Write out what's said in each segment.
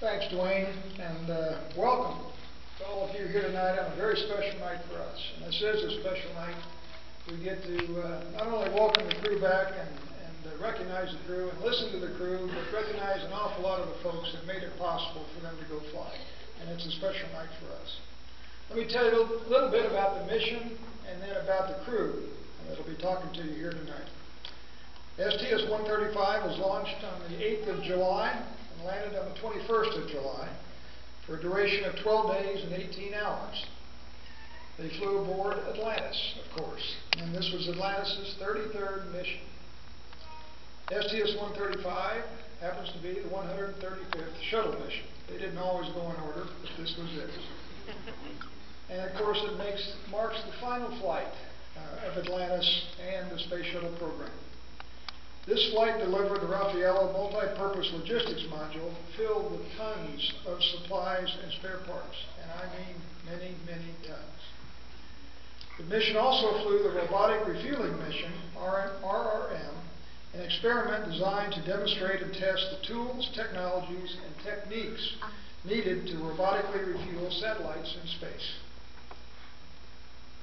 Thanks, Dwayne, and welcome to all of you here tonight on a very special night for us. And this is a special night. We get to not only welcome the crew back and recognize the crew and listen to the crew, but recognize an awful lot of the folks that made it possible for them to go fly. And it's a special night for us. Let me tell you a little bit about the mission and then about the crew that'll be talking to you here tonight. STS-135 was launched on the 8th of July and landed on the 21st of July for a duration of 12 days and 18 hours. They flew aboard Atlantis, of course, and this was Atlantis' 33rd mission. STS-135 happens to be the 135th shuttle mission. They didn't always go in order, but this was it. And of course it marks the final flight of Atlantis and the Space Shuttle program. This flight delivered the Raffaello multi-purpose logistics module filled with tons of supplies and spare parts, and I mean many, many tons. The mission also flew the robotic refueling mission, RRM, an experiment designed to demonstrate and test the tools, technologies, and techniques needed to robotically refuel satellites in space.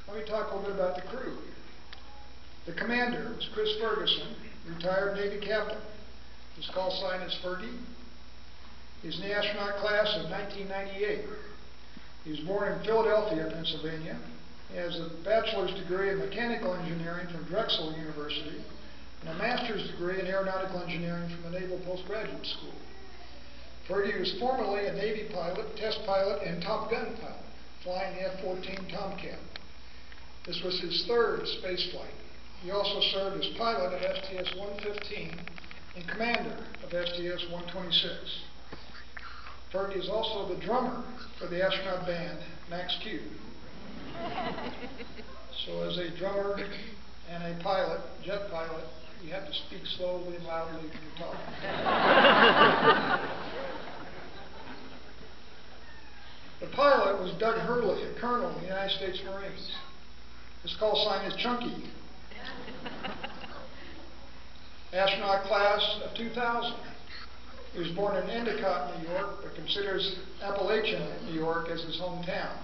Let me talk a little bit about the crew. The commander was Chris Ferguson, retired Navy captain. His call sign is Fergie. He's in the astronaut class of 1998. He was born in Philadelphia, Pennsylvania. He has a bachelor's degree in mechanical engineering from Drexel University and a master's degree in aeronautical engineering from the Naval Postgraduate School. Fergie was formerly a Navy pilot, test pilot, and Top Gun pilot, flying the F-14 Tomcat. This was his third space flight. He also served as pilot of STS-115 and commander of STS-126. Fergie is also the drummer for the astronaut band Max Q. So as a drummer and a pilot, jet pilot, you have to speak slowly and loudly when you talk. The pilot was Doug Hurley, a colonel in the United States Marines. His call sign is Chunky. Astronaut class of 2000. He was born in Endicott, New York, but considers Appalachian, New York as his hometown.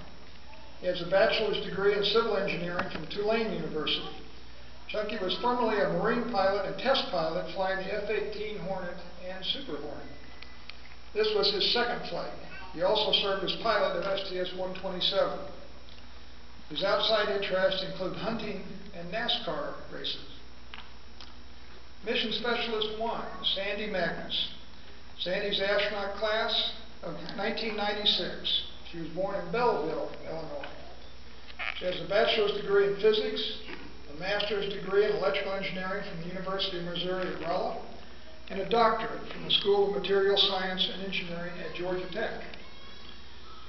He has a bachelor's degree in civil engineering from Tulane University. Chunky was formerly a Marine pilot and test pilot flying the F-18 Hornet and Super Hornet. This was his second flight. He also served as pilot of STS-127. His outside interests include hunting and NASCAR races. Mission Specialist 1, Sandy Magnus. Sandy's astronaut class of 1996. She was born in Belleville, Illinois. She has a bachelor's degree in physics, a master's degree in electrical engineering from the University of Missouri at Rolla, and a doctorate from the School of Material Science and Engineering at Georgia Tech.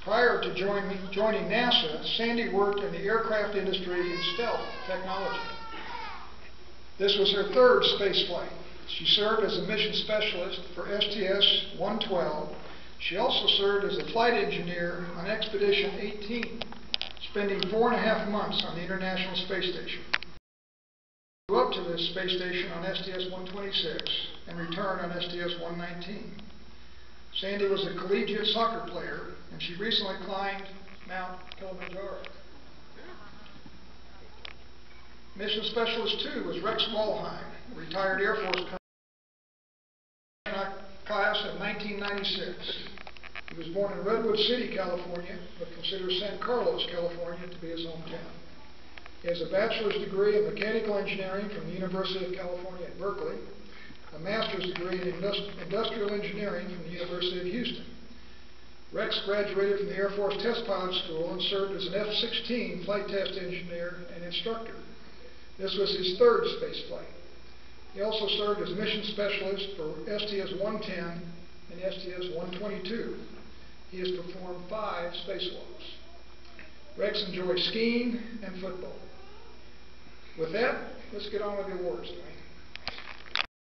Prior to joining NASA, Sandy worked in the aircraft industry in stealth technology. This was her third space flight. She served as a mission specialist for STS-112. She also served as a flight engineer on Expedition 18, spending 4.5 months on the International Space Station. She flew up to this space station on STS-126 and returned on STS-119. Sandy was a collegiate soccer player, and she recently climbed Mount Kilimanjaro. Mission Specialist 2 was Rex Walheim, a retired Air Force colonel, class of 1996. He was born in Redwood City, California, but considers San Carlos, California to be his hometown. He has a bachelor's degree in mechanical engineering from the University of California at Berkeley, a master's degree in industrial engineering from the University of Houston. Rex graduated from the Air Force Test Pilot School and served as an F-16 flight test engineer and instructor. This was his third space flight. He also served as mission specialist for STS-110 and STS-122. He has performed 5 spacewalks. Rex enjoys skiing and football. With that, let's get on with the awards tonight.